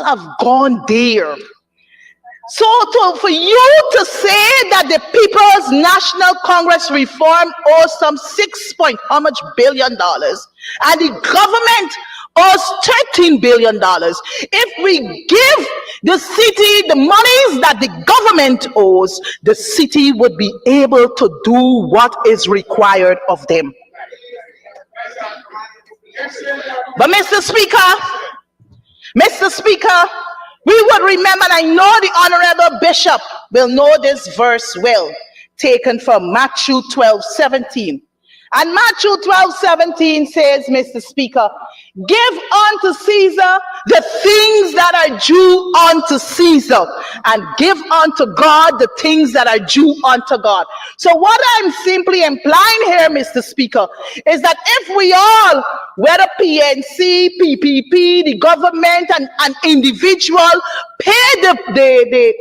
have gone there. So for you to say that the People's National Congress reform owes some how much billion dollars, and the government owes $13 billion. If we give the city the monies that the government owes, the city would be able to do what is required of them. But Mr. Speaker, we would remember, and I know the Honorable Bishop will know this verse well, taken from Matthew 12:17. And Matthew 12:17 says, Mr. Speaker, give unto Caesar the things that are due unto Caesar, and give unto God the things that are due unto God. So what I'm simply implying here, Mr. Speaker, is that if we all, whether PNC, PPP, the government, and individual, pay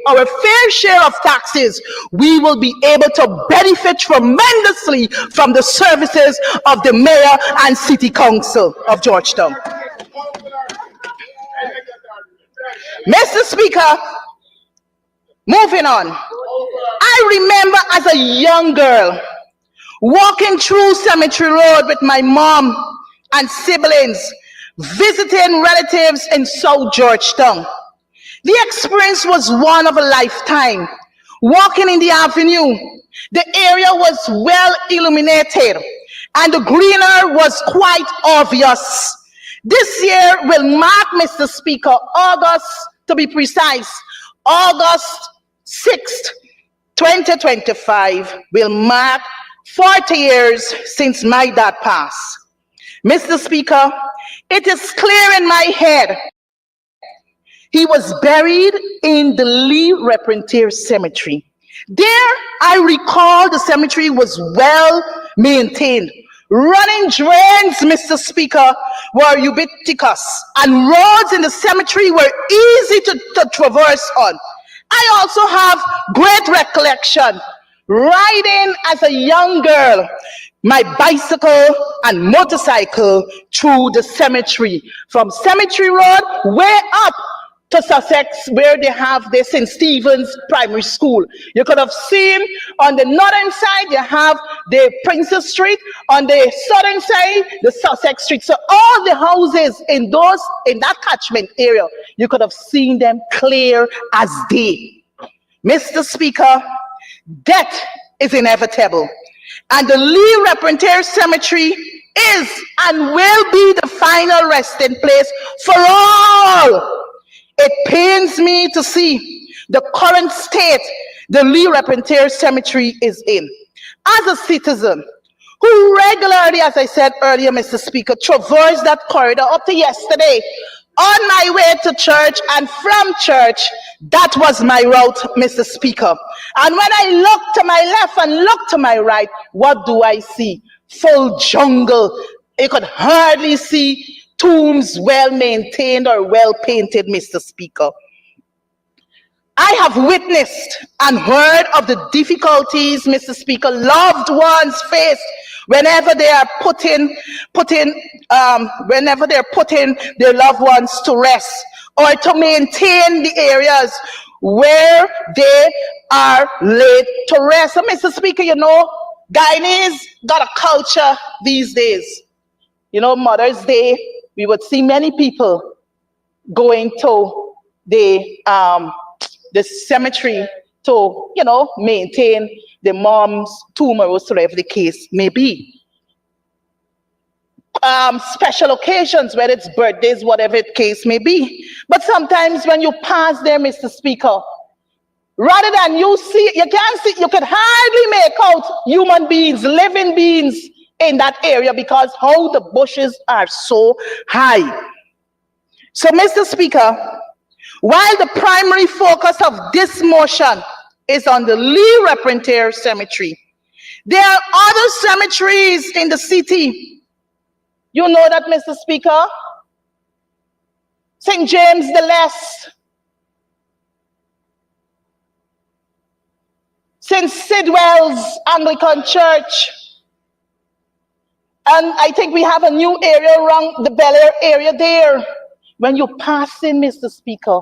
our fair share of taxes, we will be able to benefit tremendously from the services of the mayor and city council of Georgetown. Mr. Speaker, moving on. I remember as a young girl walking through Cemetery Road with my mom and siblings, visiting relatives in South Georgetown. The experience was one of a lifetime. Walking in the avenue, the area was well illuminated and the greenery was quite obvious. This year will mark, Mr. Speaker, August, to be precise, August 6th, 2025 will mark 40 years since my dad passed. Mr. Speaker, it is clear in my head he was buried in the Lee Repentir Cemetery. There, I recall the cemetery was well maintained. Running drains, Mr. Speaker, were ubiquitous, and roads in the cemetery were easy to traverse on. I also have great recollection riding as a young girl my bicycle and motorcycle through the cemetery, from Cemetery Road way up to Sussex, where they have the St. Stephen's Primary School. You could have seen on the northern side, you have the Princess Street, on the southern side, the Sussex Street. So all the houses in that catchment area, you could have seen them clear as day. Mr. Speaker, death is inevitable, and the Lee Repentir Cemetery is and will be the final resting place for all. It pains me to see the current state the Lee Repentir Cemetery is in. As a citizen who regularly, as I said earlier, Mr. Speaker, traversed that corridor up to yesterday on my way to church and from church, that was my route, Mr. Speaker. And when I look to my left and look to my right, what do I see? Full jungle. You could hardly see tombs well maintained or well painted, Mr. Speaker. I have witnessed and heard of the difficulties, Mr. Speaker, loved ones face whenever they are putting their loved ones to rest or to maintain the areas where they are laid to rest. So, Mr. Speaker, you know, Guyanese got a culture these days. You know, Mother's Day, we would see many people going to the cemetery to, you know, maintain the mom's tomb or whatever the case may be. Special occasions, whether it's birthdays, whatever the case may be. But sometimes when you pass there, Mr. Speaker, rather than you can't see, you can hardly make out human beings, living beings in that area because how the bushes are so high. So, Mr. Speaker, while the primary focus of this motion is on the Lee Repentir Cemetery, there are other cemeteries in the city. You know that, Mr. Speaker? St. James the Less, St. Sidwell's Anglican Church, and I think we have a new area around the Bel Air area there. When you pass in, Mr. Speaker,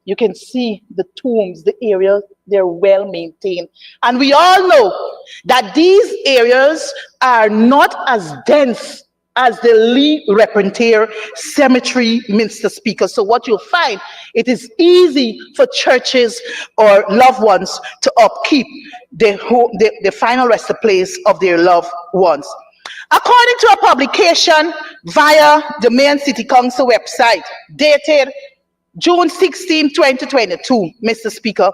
you can see the tombs, the area, they're well maintained. And we all know that these areas are not as dense as the Lee Repentir Cemetery, Mr. Speaker. So what you'll find, it is easy for churches or loved ones to upkeep the final resting place of their loved ones. According to a publication via the Mayan City Council website, dated June 16, 2022, Mr. Speaker,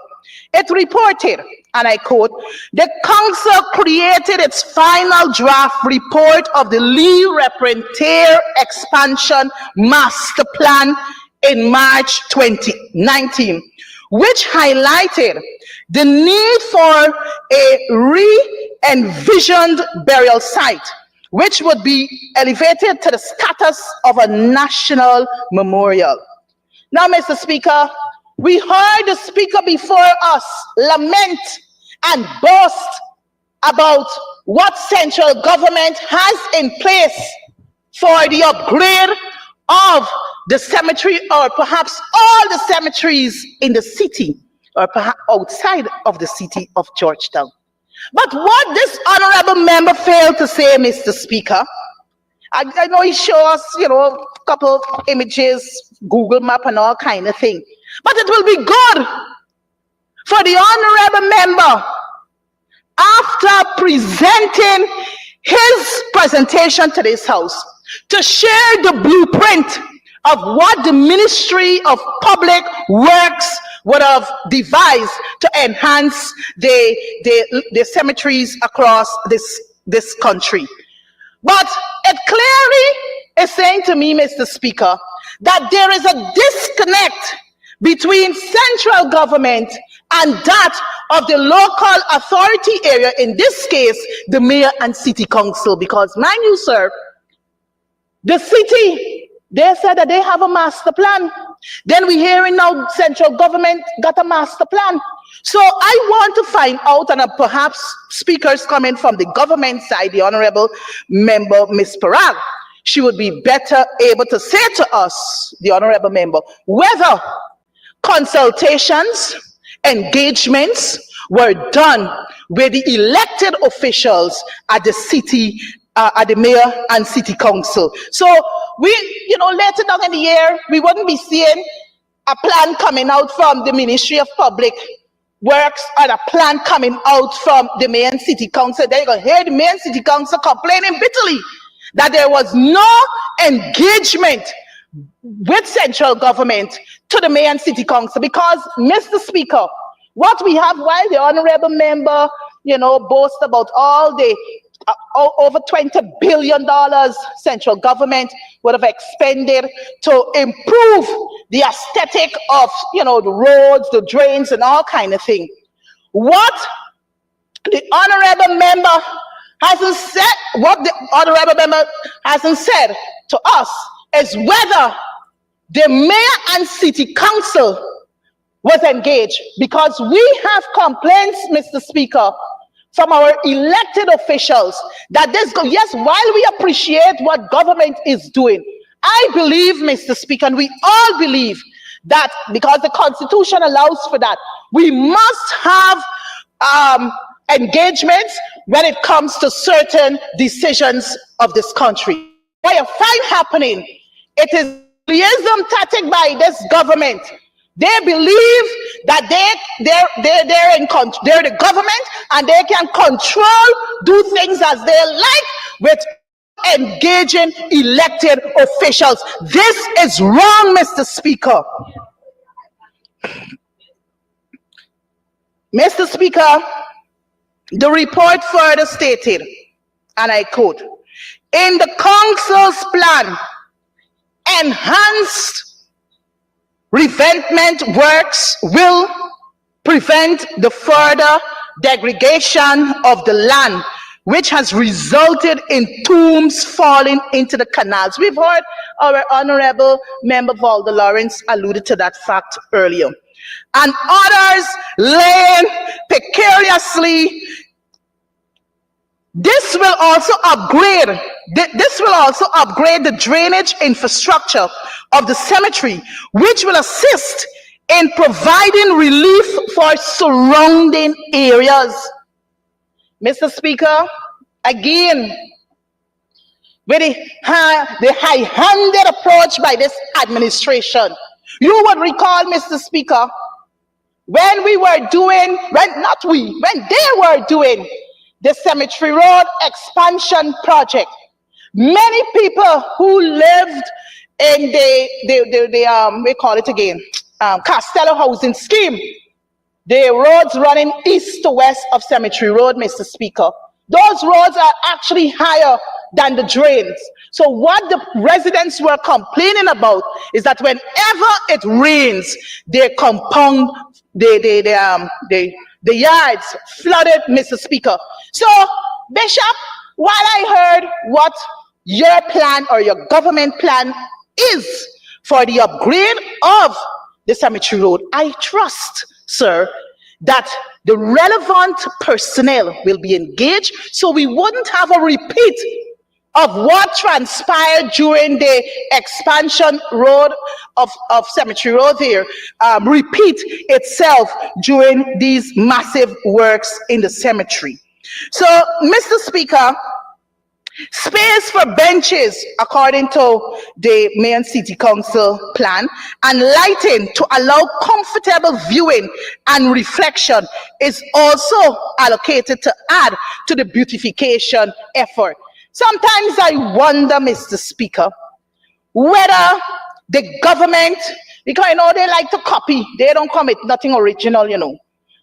it reported, and I quote, the council created its final draft report of the Lee Repentir Expansion Master Plan in March 2019, which highlighted the need for a re-envisioned burial site, which would be elevated to the status of a national memorial. Now, Mr. Speaker, we heard the speaker before us lament and boast about what central government has in place for the upgrade of the cemetery, or perhaps all the cemeteries in the city, or perhaps outside of the city of Georgetown. But what this honorable member failed to say, Mr. Speaker, I know he showed us, a couple images, Google Map and all kind of thing. But it will be good for the honorable member, after presenting his presentation to this house, to share the blueprint of what the Ministry of Public Works would have devised to enhance the cemeteries across this country. But it clearly is saying to me, Mr. Speaker, that there is a disconnect between central government and that of the local authority area, in this case, the mayor and city council. Because, mind you, sir, the city, they said that they have a master plan. Then we're hearing now central government got a master plan. So I want to find out, and perhaps speakers coming from the government side, the honorable member, Ms. Parag, she would be better able to say to us, the honorable member, whether consultations, engagements were done with the elected officials at the city, at the mayor and city council. So we, later down in the year, we wouldn't be seeing a plan coming out from the Ministry of Public Works and a plan coming out from the mayor and city council. Then you're going to hear the mayor and city council complaining bitterly that there was no engagement with central government to the mayor and city council. Because, Mr. Speaker, what we have, while the honorable member, boasts about all the over $20 billion central government would have expended to improve the aesthetic of, the roads, the drains, and all kind of thing. What the honorable member hasn't said to us is whether the mayor and city council was engaged, because we have complaints, Mr. Speaker, from our elected officials that yes, while we appreciate what government is doing, I believe, Mr. Speaker, and we all believe that because the Constitution allows for that, we must have engagements when it comes to certain decisions of this country. What you find happening, it is liaison tactic by this government. They believe that they're the government and they can do things as they like with engaging elected officials. This is wrong, Mr. Speaker. Mr. Speaker, the report further stated, and I quote, in the council's plan, enhanced revetment works will prevent the further degradation of the land, which has resulted in tombs falling into the canals. We've heard our honorable member Valda Lawrence alluded to that fact earlier. And others laying precariously. This will also upgrade This will also upgrade the drainage infrastructure of the cemetery, which will assist in providing relief for surrounding areas. Mr. Speaker, again, with the high-handed approach by this administration, you would recall, Mr. Speaker, when they were doing the Cemetery Road expansion project, many people who lived in we call it again, Costello housing scheme, the roads running east to west of Cemetery Road, Mr. Speaker, those roads are actually higher than the drains. So what the residents were complaining about is that whenever it rains, they compound the yards flooded, Mr. Speaker. So, Bishop, while I heard what your plan or your government plan is for the upgrade of the Cemetery Road, I trust, sir, that the relevant personnel will be engaged so we wouldn't have a repeat of what transpired during the expansion road of Cemetery Road here, repeat itself during these massive works in the cemetery. So, Mr. Speaker, space for benches, according to the Mayor and City Council plan, and lighting to allow comfortable viewing and reflection is also allocated to add to the beautification effort. Sometimes I wonder, Mr. Speaker, whether the government, because I know they like to copy, they don't come with nothing original, you know.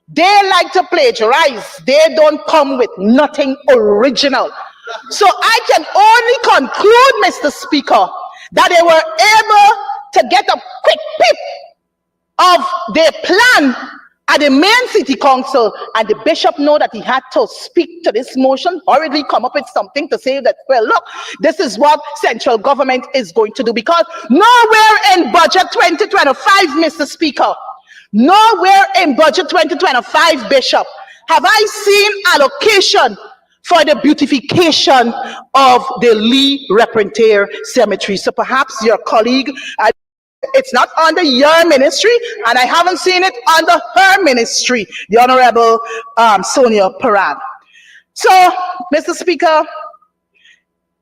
They like to plagiarize, they don't come with nothing original. So I can only conclude, Mr. Speaker, that they were able to get a quick peep of their plan at the main city council, and the bishop know that he had to speak to this motion, hurriedly come up with something to say that, well, look, this is what central government is going to do, because nowhere in budget 2025, Mr. Speaker, nowhere in budget 2025, Bishop, have I seen allocation for the beautification of the Lee Repentir Cemetery. So perhaps your colleague, it's not under your ministry, and I haven't seen it under her ministry, the Honorable Sonia Parad. So, Mr. Speaker,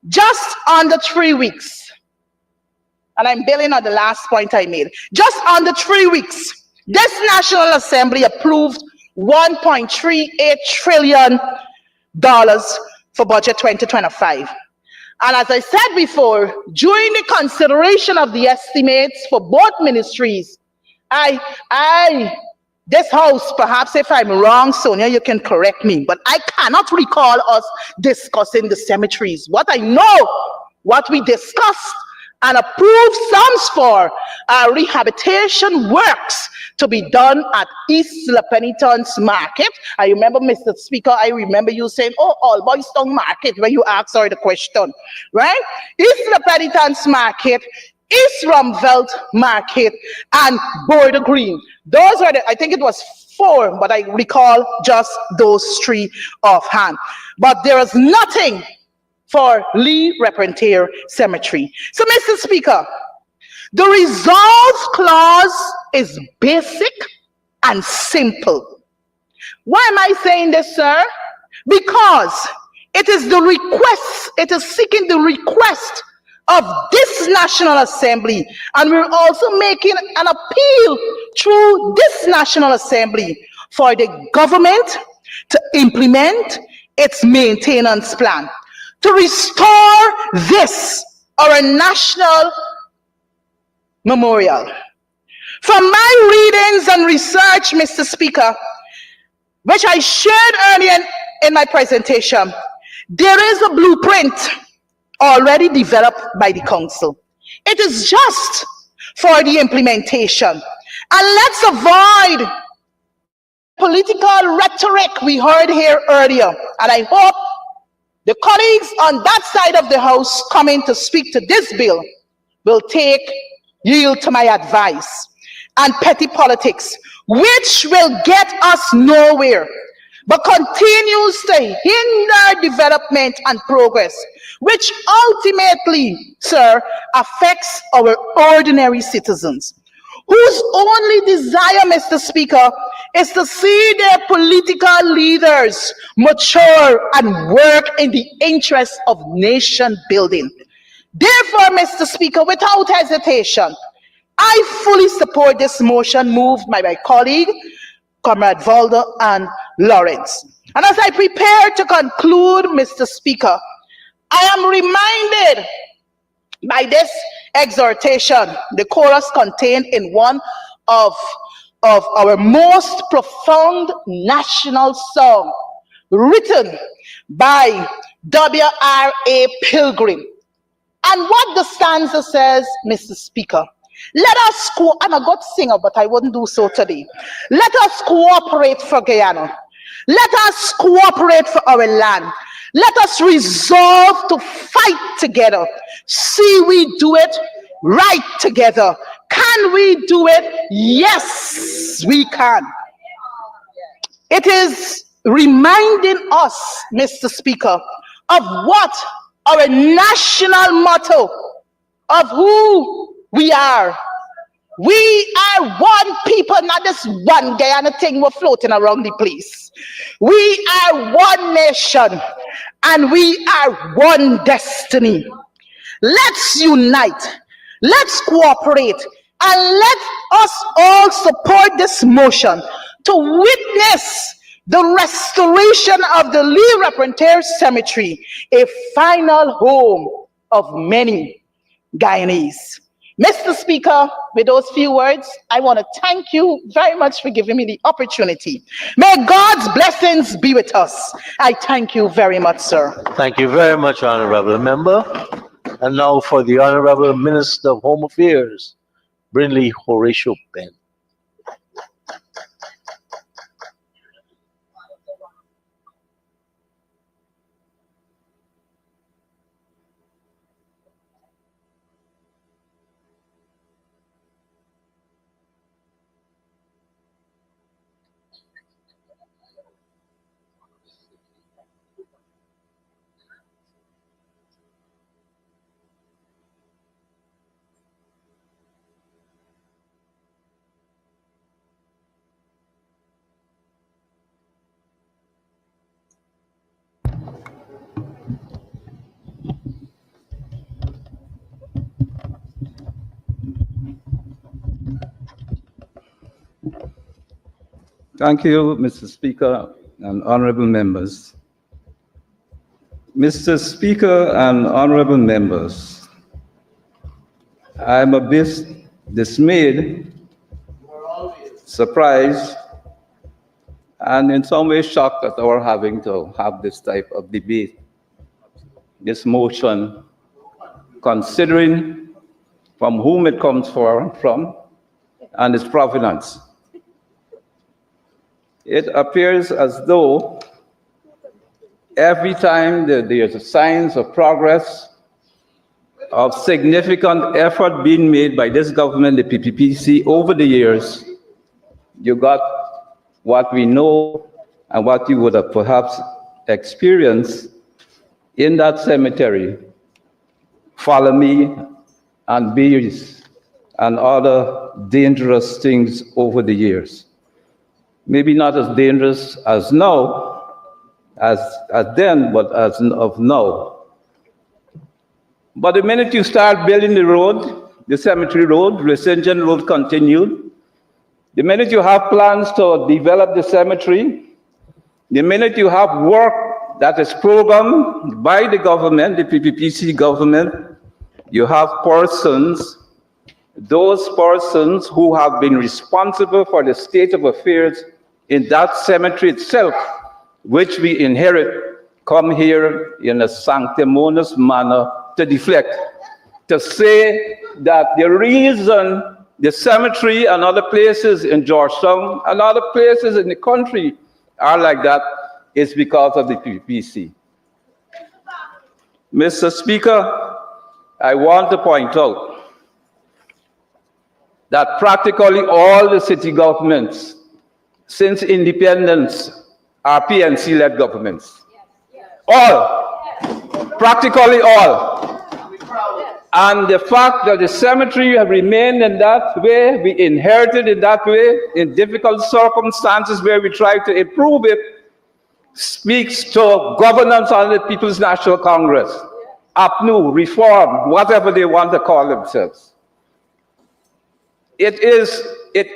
just under 3 weeks, and I'm building on the last point I made, just under 3 weeks, this National Assembly approved $1.38 trillion for budget 2025. And as I said before, during the consideration of the estimates for both ministries, this house, perhaps if I'm wrong, Sonia, you can correct me, but I cannot recall us discussing the cemeteries. What I know, what we discussed and approved sums for rehabilitation works to be done at East La Penitence Market. I remember, Mr. Speaker, I remember you saying, oh, All Boys Town Market, when you asked her the question, right? East La Penitence Market, East Rumvelt Market, and Border Green. Those are I think it was 4, but I recall just those 3 offhand. But there is nothing for Lee Repentir Cemetery. So, Mr. Speaker, the resolve clause is basic and simple. Why am I saying this, sir? Because it is the request, it is seeking the request of this National Assembly, and we're also making an appeal through this National Assembly for the government to implement its maintenance plan, to restore this, our national memorial. From my readings and research, Mr. Speaker, which I shared earlier in my presentation, there is a blueprint already developed by the council. It is just for the implementation. And let's avoid political rhetoric we heard here earlier. And I hope the colleagues on that side of the house coming to speak to this bill will yield to my advice, and petty politics, which will get us nowhere. but continues to hinder development and progress, which ultimately, sir, affects our ordinary citizens, whose only desire, Mr. Speaker, is to see their political leaders mature and work in the interest of nation building. Therefore, Mr. Speaker, without hesitation, I fully support this motion moved by my colleague, Comrade Valder and Lawrence. And as I prepare to conclude, Mr. Speaker, I am reminded by this exhortation, the chorus contained in one of our most profound national song, written by W.R.A. Pilgrim. And what the stanza says, Mr. Speaker, let us I'm a good singer, but I wouldn't do so today. Let us cooperate for Guyana. Let us cooperate for our land. Let us resolve to fight together. See we do it right together. Can we do it? Yes, we can. It is reminding us, Mr. Speaker, of what our national motto of who we are. We are one people, not this one Guyana thing we're floating around the place. We are one nation and we are one destiny. Let's unite, let's cooperate, and let us all support this motion to witness the restoration of the Lee Repenteur Cemetery, a final home of many Guyanese. Mr. Speaker, with those few words, I want to thank you very much for giving me the opportunity. May God's blessings be with us. I thank you very much, sir. Thank you very much, Honorable Member. And now for the Honorable Minister of Home Affairs, Brindley Horatio Penn. Thank you, Mr. Speaker and honorable members. Mr. Speaker and honorable members, I'm a bit dismayed, surprised, and in some way shocked that we're having to have this type of debate, this motion, considering from whom it comes from and its provenance. It appears as though every time there's signs of progress, of significant effort being made by this government, the PPPC, over the years, you got what we know and what you would have perhaps experienced in that cemetery, follow me and bees and other dangerous things over the years. Maybe not as dangerous as now, as then, but as of now. But the minute you start building the road, the cemetery road, the St. John Road continued, the minute you have plans to develop the cemetery, the minute you have work that is programmed by the government, the PPPC government, you have persons, those persons who have been responsible for the state of affairs in that cemetery itself, which we inherit, come here in a sanctimonious manner to deflect, to say that the reason the cemetery and other places in Georgetown and other places in the country are like that is because of the PPPC. Mr. Speaker, I want to point out that practically all the city governments since independence are PNC-led governments. All, practically all. And the fact that the cemetery have remained in that way, we inherited in that way, in difficult circumstances where we try to improve it, speaks to governance under the People's National Congress. APNU, reform, whatever they want to call themselves. It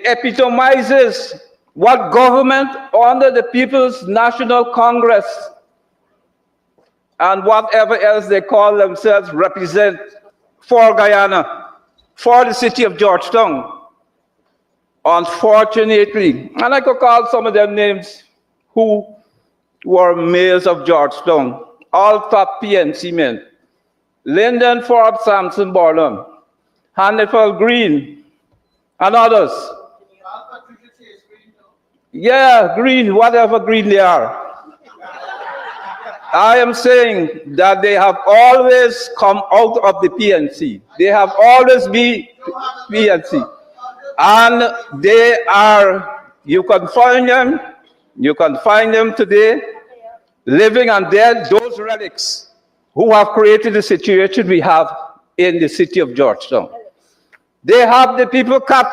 epitomizes what government under the People's National Congress and whatever else they call themselves represent for Guyana, for the city of Georgetown. Unfortunately, and I could call some of them names who were mayors of Georgetown, all top PNC men. Lyndon Forbes Sampson Bornum, Hannibal Green, and others. Yeah, Green, whatever Green they are. I am saying that they have always come out of the PNC. They have always been PNC. And they are, you can find them today, living and dead, those relics who have created the situation we have in the city of Georgetown. They have the people captured.